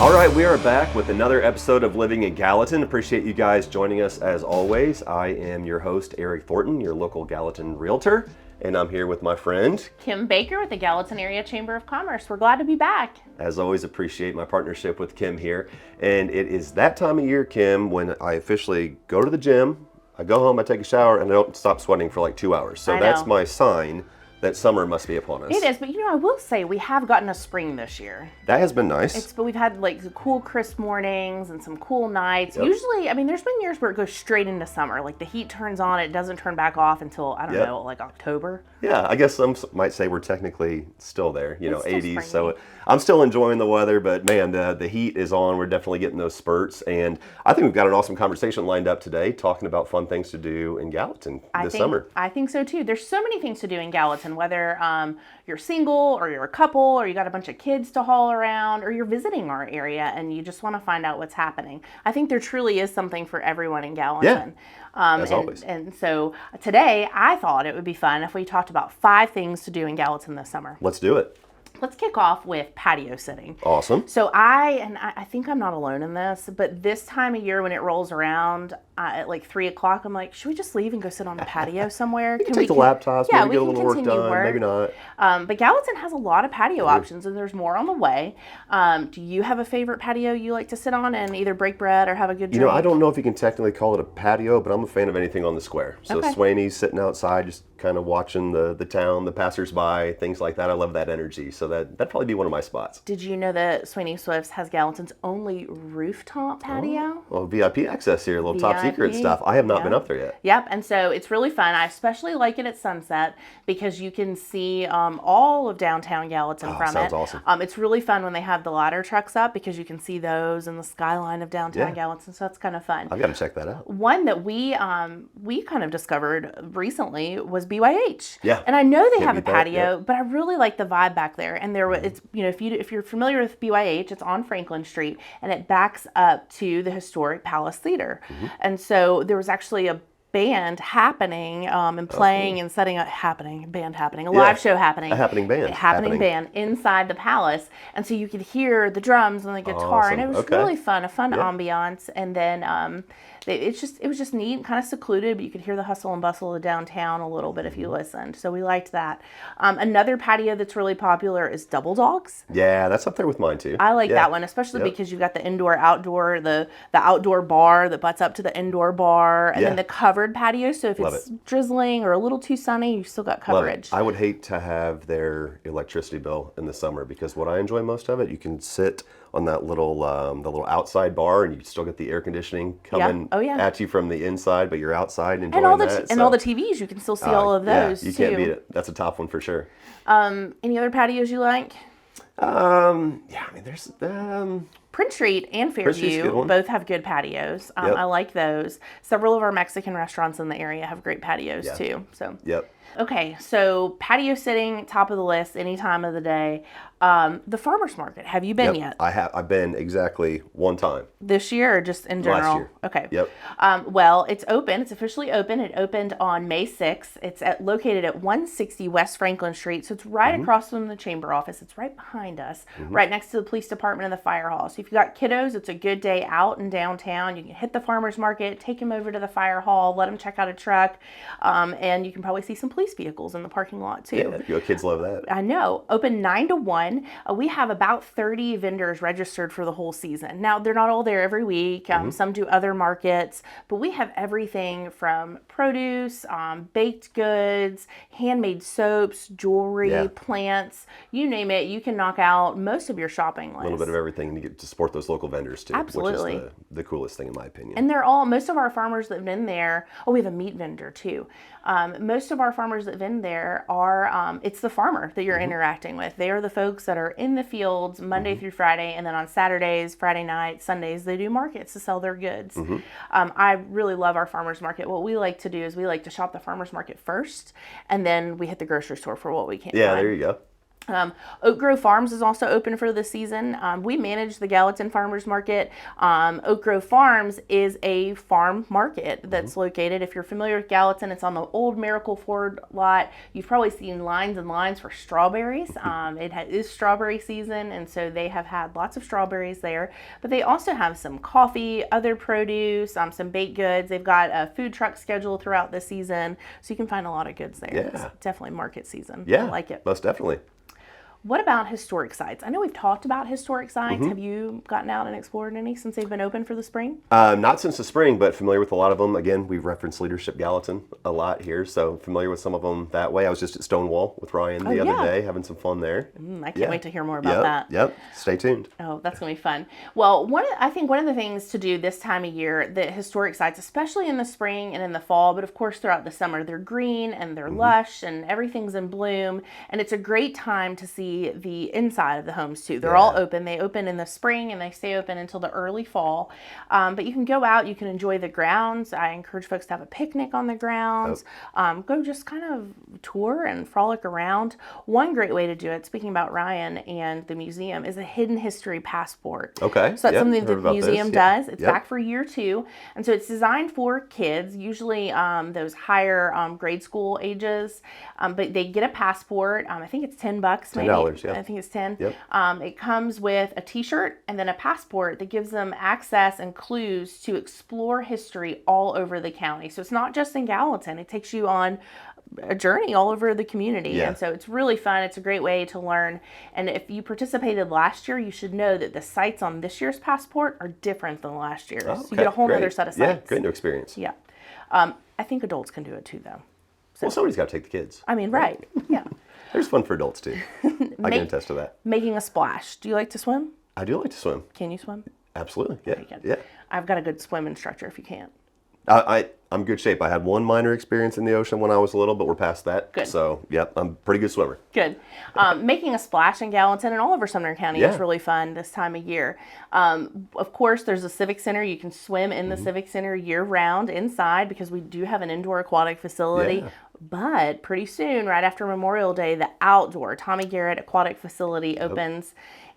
All right, we are back with another episode of Living in Gallatin. Appreciate you guys joining us as always. I am your host, Erik Thornton, your local Gallatin realtor, and I'm here with my friend, Kim Baker with the Gallatin Area Chamber of Commerce. We're glad to be back. As always, appreciate my partnership with Kim here. And it is that time of year, Kim, when I officially go to the gym, I go home, I take a shower, and I don't stop sweating for like 2 hours. So that's my sign that summer must be upon us. It is, but I will say we have gotten a spring this year. That has been nice. But we've had like some cool crisp mornings and some cool nights. Yep. Usually, there's been years where it goes straight into summer. Like the heat turns on, it doesn't turn back off until, I don't know, like October. Yeah, I guess some might say we're technically still there, 80s. So I'm still enjoying the weather, but man, the heat is on. We're definitely getting those spurts. And I think we've got an awesome conversation lined up today, talking about fun things to do in Gallatin this summer. I think so too. There's so many things to do in Gallatin, whether you're single or you're a couple or you got a bunch of kids to haul around or you're visiting our area and you just want to find out what's happening. I think there truly is something for everyone in Gallatin. As always. And so today I thought it would be fun if we talked about 5 things to do in Gallatin this summer. Let's do it. Let's kick off with patio sitting. Awesome. So I think I'm not alone in this, but this time of year when it rolls around at like 3 o'clock, I'm like, should we just leave and go sit on the patio somewhere? We can take the laptops, maybe get a little work done, maybe not. But Gallatin has a lot of patio options, and there's more on the way. Do you have a favorite patio you like to sit on and either break bread or have a good drink? I don't know if you can technically call it a patio, but I'm a fan of anything on the square. So Swaney, sitting outside, just kind of watching the town, the passersby, things like that. I love that energy. So that'd probably be one of my spots. Did you know that Swaney Swifts has Gallatin's only rooftop patio? Well, VIP access here, a little top secret stuff. I have not been up there yet. Yep, and so it's really fun. I especially like it at sunset because you can see all of downtown Gallatin from it. Sounds awesome. It's really fun when they have the ladder trucks up because you can see those and the skyline of downtown Gallatin, so that's kind of fun. I've got to check that out. One that we kind of discovered recently was BYH. Yeah. And I know they have a patio, but I really like the vibe back there. And it's if you're familiar with BYH, it's on Franklin Street and it backs up to the historic Palace Theater. And so there was actually a band happening and playing and setting up a live show happening. A happening band inside the palace. And so you could hear the drums and the guitar and it was really fun, a fun ambiance. And then it was just neat, kind of secluded, but you could hear the hustle and bustle of downtown a little bit if you listened. So we liked that. Another patio that's really popular is Double Dogs. Yeah, that's up there with mine too. I like that one, especially because you've got the indoor-outdoor, the outdoor bar that butts up to the indoor bar, and then the covered patio. So if it's drizzling or a little too sunny, you've still got coverage. I would hate to have their electricity bill in the summer because what I enjoy most of it, you can sit on that little the little outside bar and you still get the air conditioning coming at you from the inside, but you're outside enjoying all the TVs, you can still see all of those. You can't beat it. That's a top one for sure. Any other patios you like? There's Prince Street and Fairview both have good patios. I like those. Several of our Mexican restaurants in the area have great patios too. So okay, so patio sitting, top of the list, any time of the day. The farmer's market, have you been yet? I have. I've been exactly one time. This year or just in general? Last year. Okay. Yep. Well, it's open. It's officially open. It opened on May 6th. It's located at 160 West Franklin Street. So it's right across from the chamber office. It's right behind us, right next to the police department and the fire hall. So if you got kiddos, it's a good day out in downtown. You can hit the farmer's market, take them over to the fire hall, let them check out a truck, and you can probably see some police vehicles in the parking lot too. Yeah, your kids love that. I know. Open 9 to 1. We have about 30 vendors registered for the whole season. Now, they're not all there every week. Some do other markets, but we have everything from produce, baked goods, handmade soaps, jewelry, plants, you name it. You can knock out most of your shopping list. A little bit of everything to get to support those local vendors too. Absolutely. Which is the coolest thing in my opinion. And most of our farmers that have been there, we have a meat vendor too. Most of our farmers that have been there are, it's the farmer that you're interacting with. They are the folks that are in the fields Monday through Friday, and then on Saturdays, Friday nights, Sundays, they do markets to sell their goods. I really love our farmers market. What we like to do is we like to shop the farmers market first, and then we hit the grocery store for what we can. Yeah, there you go. Oak Grove Farms is also open for the season. We manage the Gallatin Farmers Market. Oak Grove Farms is a farm market that's located, if you're familiar with Gallatin, it's on the old Miracle Ford lot. You've probably seen lines and lines for strawberries. It is strawberry season, and so they have had lots of strawberries there. But they also have some coffee, other produce, some baked goods. They've got a food truck schedule throughout the season, so you can find a lot of goods there. Yeah. It's definitely market season. Yeah, I like it. most definitely. What about historic sites? I know we've talked about historic sites. Have you gotten out and explored any since they've been open for the spring? Not since the spring, but familiar with a lot of them. Again, we've referenced Leadership Gallatin a lot here, so familiar with some of them that way. I was just at Stonewall with Ryan the other day, having some fun there. I can't wait to hear more about that. Yep, stay tuned. Oh, that's going to be fun. Well, I think one of the things to do this time of year, the historic sites, especially in the spring and in the fall, but of course throughout the summer, they're green and they're lush and everything's in bloom. And it's a great time to see the inside of the homes too. They're all open. They open in the spring and they stay open until the early fall. But you can go out, you can enjoy the grounds. I encourage folks to have a picnic on the grounds. Go just kind of tour and frolic around. One great way to do it, speaking about Ryan and the museum, is a hidden history passport. Okay. So that's something that the museum does. It's back for year 2. And so it's designed for kids, usually those higher grade school ages. But they get a passport. I think it's $10 maybe. $10, yeah. I think it's 10. Yep. It comes with a t-shirt and then a passport that gives them access and clues to explore history all over the county. So it's not just in Gallatin. It takes you on a journey all over the community. Yeah. And so it's really fun. It's a great way to learn. And if you participated last year, you should know that the sites on this year's passport are different than last year's. So you get a whole other set of sites. Yeah, great new experience. Yeah. I think adults can do it too, though. So, well, somebody's got to take the kids. I mean, right. Yeah. There's fun for adults too. I can attest to that. Making a splash. Do you like to swim? I do like to swim. Can you swim? Absolutely. Yeah. Yeah. I've got a good swim instructor if you can't. I'm good shape. I had one minor experience in the ocean when I was little, but we're past that. Good. So, yep, I'm a pretty good swimmer. Good. Making a splash in Gallatin and all over Sumner County is really fun this time of year. Of course, there's a Civic Center. You can swim in the Civic Center year-round inside because we do have an indoor aquatic facility. Yeah. But pretty soon, right after Memorial Day, the outdoor Tommy Garrett Aquatic Facility opens.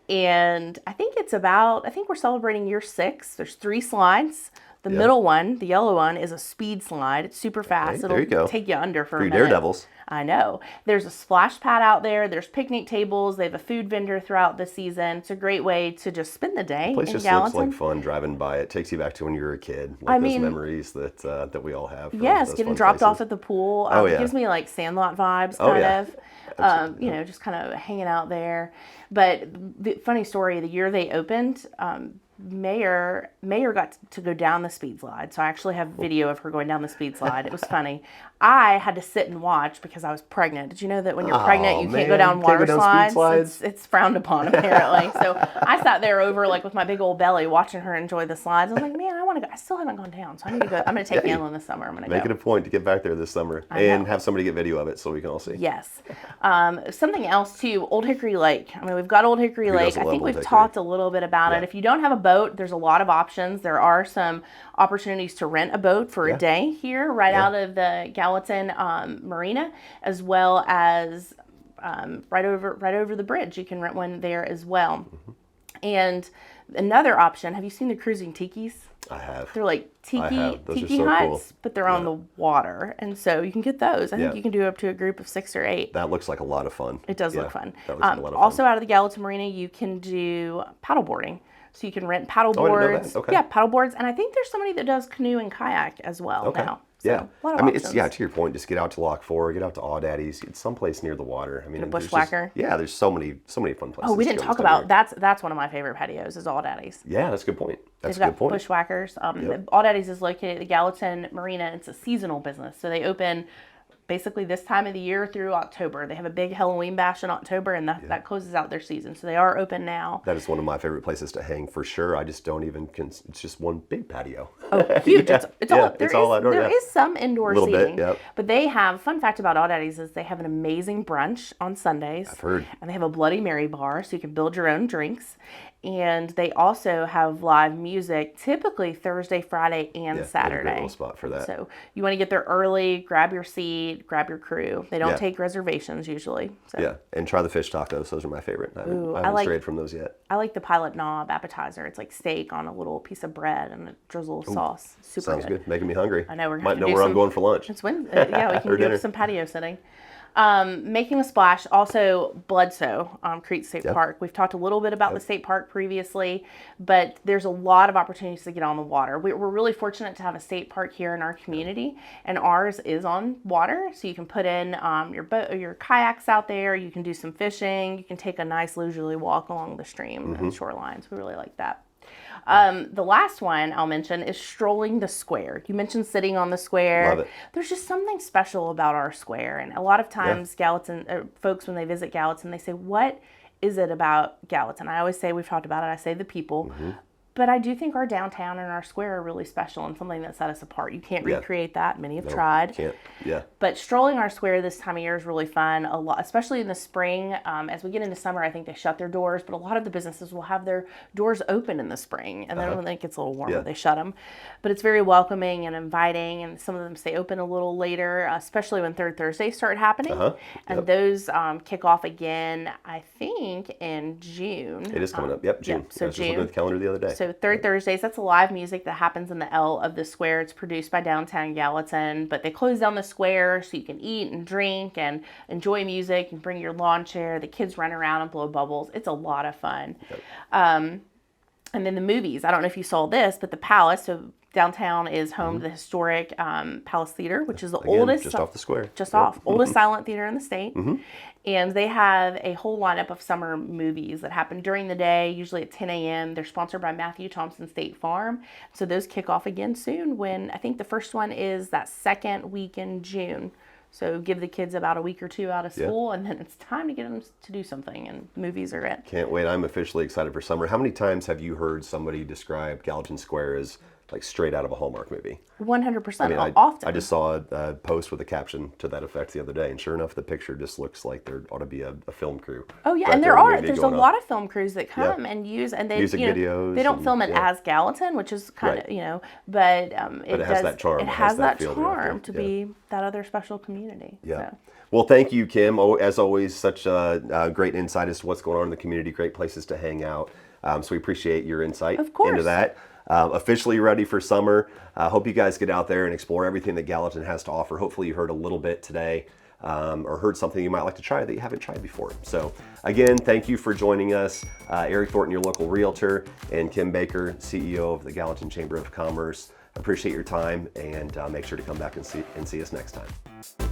And I think we're celebrating year 6. There's 3 slides. The middle one, the yellow one, is a speed slide. It's super fast. It'll take you under for a minute. Daredevils. I know. There's a splash pad out there. There's picnic tables. They have a food vendor throughout the season. It's a great way to just spend the day in Gallatin. The place just looks like fun driving by. It takes you back to when you were a kid. Those memories that we all have. Yes, getting dropped off at the pool. It gives me like Sandlot vibes, kind of. Just kind of hanging out there. But the funny story, the year they opened, Mayor got to go down the speed slide. So I actually have video of her going down the speed slide. It was funny. I had to sit and watch because I was pregnant. Did you know that when you're pregnant, you can't go down water slides? It's frowned upon, apparently. So I sat there over with my big old belly watching her enjoy the slides. I was like, man, I want to go. I still haven't gone down, so I need to go. I'm going to take Anlin this summer. I'm going to make it a point to get back there this summer and have somebody get video of it so we can all see. Yes. Something else too, Old Hickory Lake. I mean, we've got Old Hickory Lake. I think we've talked a little bit about it. If you don't have a boat, there's a lot of options. There are some opportunities to rent a boat for a day here out of the Gallatin Marina, as well as right over the bridge. You can rent one there as well. And another option, have you seen the cruising tikis? I have. They're like tiki huts, but they're on the water. And so you can get those. I think you can do up to a group of 6 or 8. That looks like a lot of fun. It does look fun. That looks like a lot of also fun. Out of the Gallatin Marina, you can do paddle boarding. So you can rent paddle boards. Okay. Yeah, paddle boards. And I think there's somebody that does canoe and kayak as well now. So, yeah. A lot of options. It's to your point, just get out to Lock 4, get out to Audaddy's, get someplace near the water. I mean, a bushwhacker. There's so many fun places. Oh, we didn't talk about that's one of my favorite patios is Audaddy's. Yeah, that's a good point. They've got bushwhackers. Audaddy's is located at the Gallatin Marina. It's a seasonal business, so they open basically this time of the year through October. They have a big Halloween bash in October, and that closes out their season. So they are open now. That is one of my favorite places to hang for sure. I just don't even. It's just one big patio. Oh, huge! It's all outdoor. There is some indoor seating, but they have. Fun fact about Audaddy's is they have an amazing brunch on Sundays. I've heard. And they have a Bloody Mary bar, so you can build your own drinks. And they also have live music, typically Thursday, Friday, and Saturday. Great little spot for that. So you want to get there early, grab your seat, grab your crew. They don't Yeah. take reservations usually. So. Yeah, and try the fish tacos. Those are my favorite. I haven't strayed from those yet. I like the Pilot Knob appetizer. It's like steak on a little piece of bread and a drizzle of sauce. Super Sounds good. Making me hungry. I know we're might know where I'm going for lunch. It's Wednesday. Yeah, we can do dinner. some patio sitting. Making a splash, also Bloodsoe, Crete State Park. We've talked a little bit about the state park previously, but there's a lot of opportunities to get on the water. We're really fortunate to have a state park here in our community, and ours is on water, so you can put in your boat, your kayaks out there. You can do some fishing. You can take a nice leisurely walk along the stream and shorelines. We really like that. The last one I'll mention is strolling the square. You mentioned sitting on the square. Love it. There's just something special about our square. And a lot of times Gallatin folks, when they visit Gallatin, they say, what is it about Gallatin? I always say, we've talked about it, I say the people. But I do think our downtown and our square are really special and something that set us apart. You can't recreate that. Many have tried. Can't. Yeah. But strolling our square this time of year is really fun. A lot, especially in the spring. As we get into summer, I think they shut their doors. But a lot of the businesses will have their doors open in the spring, and then when it gets a little warmer, they shut them. But it's very welcoming and inviting, and some of them stay open a little later, especially when Third Thursdays start happening. And those kick off again, I think, in June. It is coming up. Yep, June. So I was just looking at the calendar the other day. So Third Thursdays, that's a live music that happens in the L of the square. It's produced by Downtown Gallatin, but they close down the square so you can eat and drink and enjoy music and bring your lawn chair. The kids run around and blow bubbles. It's a lot of fun. And then the movies. I don't know if you saw this, but the Palace, so downtown is home to the historic Palace Theater, which is the oldest. Just off the square. Oldest silent theater in the state. And they have a whole lineup of summer movies that happen during the day, usually at 10 a.m. They're sponsored by Matthew Thompson State Farm. So those kick off again soon when I think the first one is that second week in June. So give the kids about a week or two out of school, and then it's time to get them to do something, and movies are it. Can't wait. I'm officially excited for summer. How many times have you heard somebody describe Gallatin Square as like straight out of a Hallmark movie? 100%. Often. I just saw a post with a caption to that effect the other day, and sure enough, the picture just looks like there ought to be a film crew. Oh yeah, right and there's a lot of film crews that come and use, and they music videos. They don't film it as Gallatin, which is kind of but it has that charm. It has that charm to be that other special community. Yeah. So. Well, thank you, Kim. As always, such a great insight as to what's going on in the community. Great places to hang out. So we appreciate your insight into that. Officially ready for summer. Hope you guys get out there and explore everything that Gallatin has to offer. Hopefully you heard a little bit today or heard something you might like to try that you haven't tried before. So again, thank you for joining us. Erik Thornton, your local realtor, and Kim Baker, CEO of the Gallatin Chamber of Commerce. Appreciate your time, and make sure to come back and see us next time.